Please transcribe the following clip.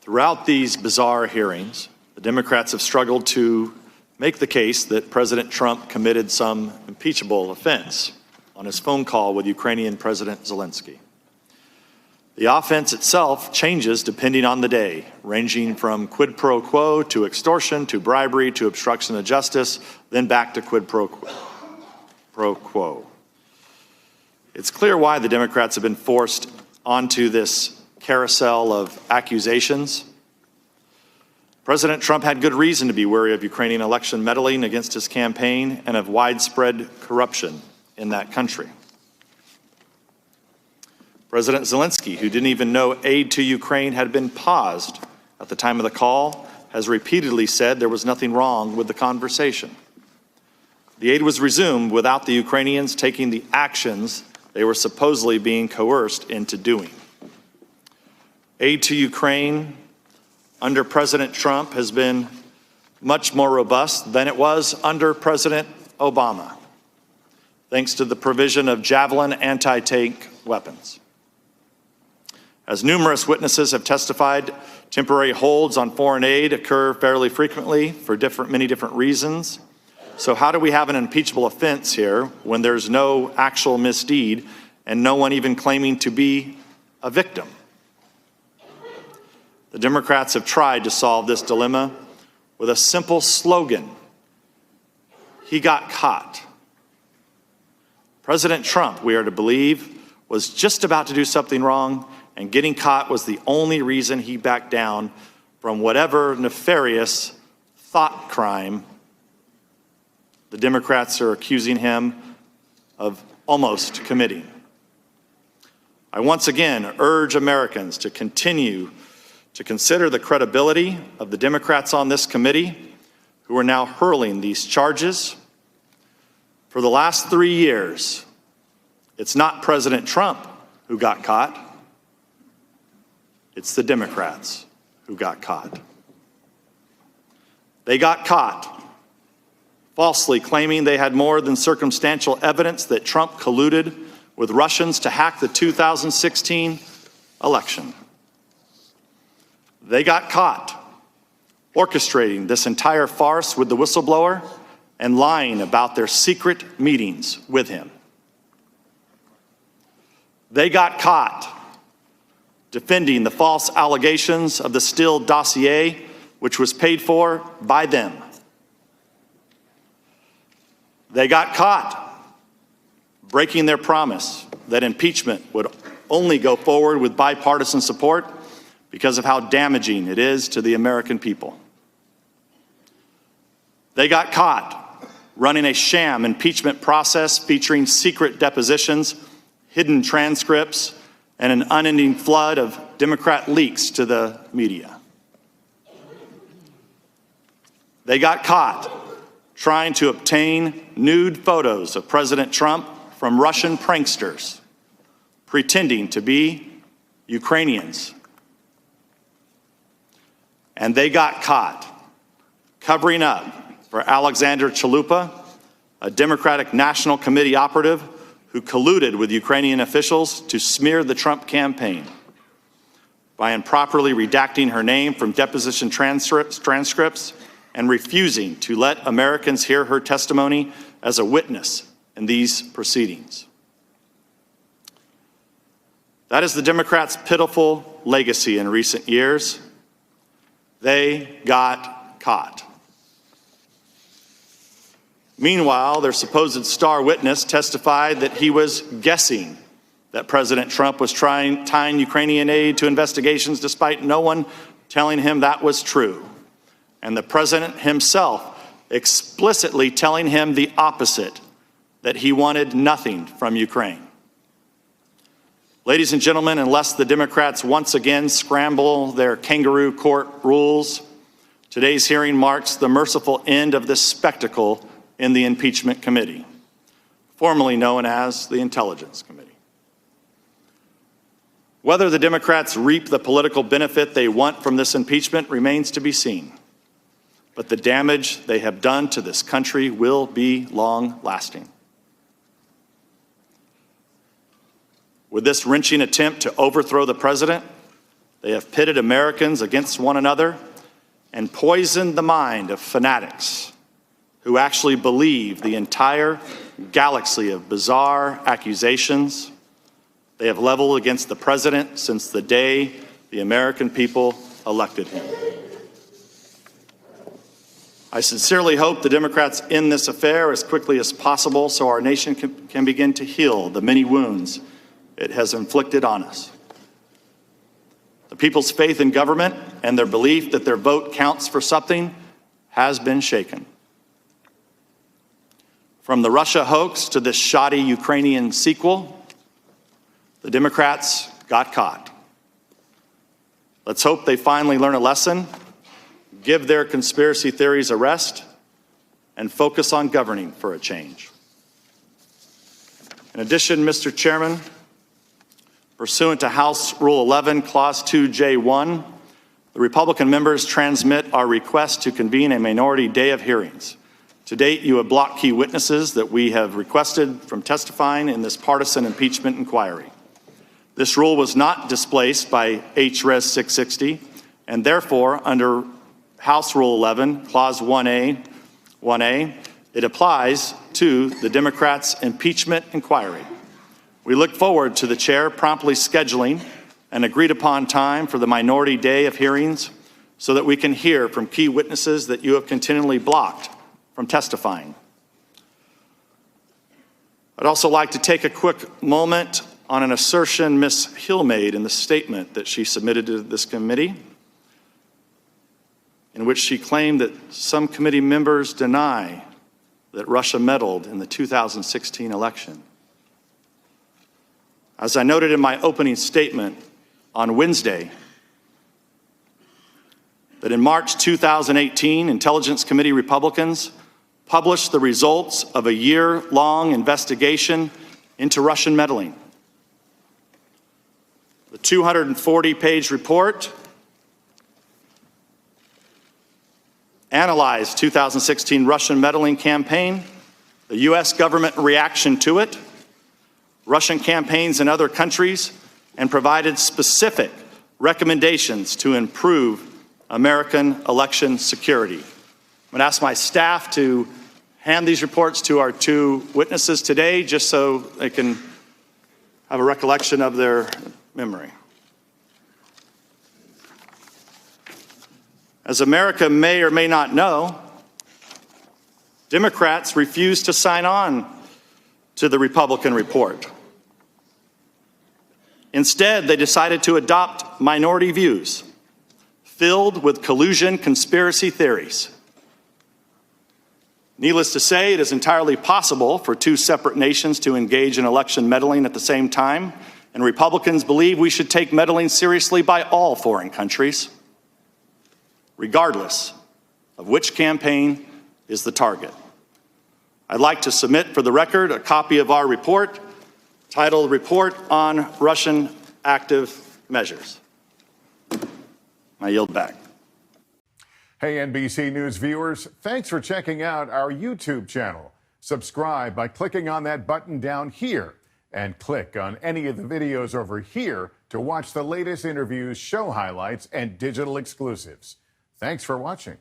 Throughout these bizarre hearings, the Democrats have struggled to make the case that President Trump committed some impeachable offense on his phone call with Ukrainian President Zelensky. The offense itself changes depending on the day, ranging from quid pro quo to extortion to bribery to obstruction of justice, then back to quid pro quo. It's clear why the Democrats have been forced onto this carousel of accusations. President Trump had good reason to be wary of Ukrainian election meddling against his campaign and of widespread corruption in that country. President Zelensky, who didn't even know aid to Ukraine had been paused at the time of the call, has repeatedly said there was nothing wrong with the conversation. The aid was resumed without the Ukrainians taking the actions they were supposedly being coerced into doing. Aid to Ukraine under President Trump has been much more robust than it was under President Obama, thanks to the provision of Javelin anti-tank weapons. As numerous witnesses have testified, temporary holds on foreign aid occur fairly frequently for many different reasons. So how do we have an impeachable offense here when there's no actual misdeed and no one even claiming to be a victim? The Democrats have tried to solve this dilemma with a simple slogan: he got caught. President Trump, we are to believe, was just about to do something wrong, and getting caught was the only reason he backed down from whatever nefarious thought crime the Democrats are accusing him of almost committing. I once again urge Americans to continue to consider the credibility of the Democrats on this committee who are now hurling these charges. For the last 3 years, it's not President Trump who got caught. It's the Democrats who got caught. They got caught falsely claiming they had more than circumstantial evidence that Trump colluded with Russians to hack the 2016 election. They got caught orchestrating this entire farce with the whistleblower and lying about their secret meetings with him. They got caught defending the false allegations of the Steele dossier, which was paid for by them. They got caught breaking their promise that impeachment would only go forward with bipartisan support because of how damaging it is to the American people. They got caught running a sham impeachment process featuring secret depositions, hidden transcripts, and an unending flood of Democrat leaks to the media. They got caught trying to obtain nude photos of President Trump from Russian pranksters, pretending to be Ukrainians. And they got caught covering up for Alexander Chalupa, a Democratic National Committee operative who colluded with Ukrainian officials to smear the Trump campaign by improperly redacting her name from deposition transcripts and refusing to let Americans hear her testimony as a witness in these proceedings. That is the Democrats' pitiful legacy in recent years. They got caught. Meanwhile, their supposed star witness testified that he was guessing that President Trump was tying Ukrainian aid to investigations despite no one telling him that was true. And the president himself explicitly telling him the opposite, that he wanted nothing from Ukraine. Ladies and gentlemen, unless the Democrats once again scramble their kangaroo court rules, today's hearing marks the merciful end of this spectacle in the Impeachment Committee, formerly known as the Intelligence Committee. Whether the Democrats reap the political benefit they want from this impeachment remains to be seen, but the damage they have done to this country will be long-lasting. With this wrenching attempt to overthrow the president, They have pitted Americans against one another and poisoned the mind of fanatics who actually believe the entire galaxy of bizarre accusations they have leveled against the president since the day the American people elected him. I sincerely hope the Democrats end this affair as quickly as possible so our nation can begin to heal the many wounds it has inflicted on us. The people's faith in government and their belief that their vote counts for something has been shaken. From the Russia hoax to this shoddy Ukrainian sequel, the Democrats got caught. Let's hope they finally learn a lesson, give their conspiracy theories a rest, and focus on governing for a change. In addition, Mr. Chairman, pursuant to House Rule 11, Clause 2J1, the Republican members transmit our request to convene a minority day of hearings. To date, you have blocked key witnesses that we have requested from testifying in this partisan impeachment inquiry. This rule was not displaced by H.Res. 660, and therefore, under House Rule 11, Clause 1A, it applies to the Democrats' impeachment inquiry. We look forward to the chair promptly scheduling an agreed-upon time for the minority day of hearings so that we can hear from key witnesses that you have continually blocked from testifying. I'd also like to take a quick moment on an assertion Ms. Hill made in the statement that she submitted to this committee, in which she claimed that some committee members deny that Russia meddled in the 2016 election. As I noted in my opening statement on Wednesday, that in March 2018, Intelligence Committee Republicans published the results of a year-long investigation into Russian meddling. The 240-page report analyzed 2016 Russian meddling campaign, the U.S. government reaction to it, Russian campaigns in other countries, and provided specific recommendations to improve American election security. I'm going to ask my staff to hand these reports to our two witnesses today, just so they can have a recollection of their memory. As America may or may not know, Democrats refused to sign on to the Republican report. Instead, they decided to adopt minority views filled with collusion conspiracy theories. Needless to say, it is entirely possible for two separate nations to engage in election meddling at the same time, and Republicans believe we should take meddling seriously by all foreign countries, regardless of which campaign is the target. I'd like to submit for the record a copy of our report titled Report on Russian Active Measures. I yield back. Hey, NBC News viewers, thanks for checking out our YouTube channel. Subscribe by clicking on that button down here and click on any of the videos over here to watch the latest interviews, show highlights, and digital exclusives. Thanks for watching.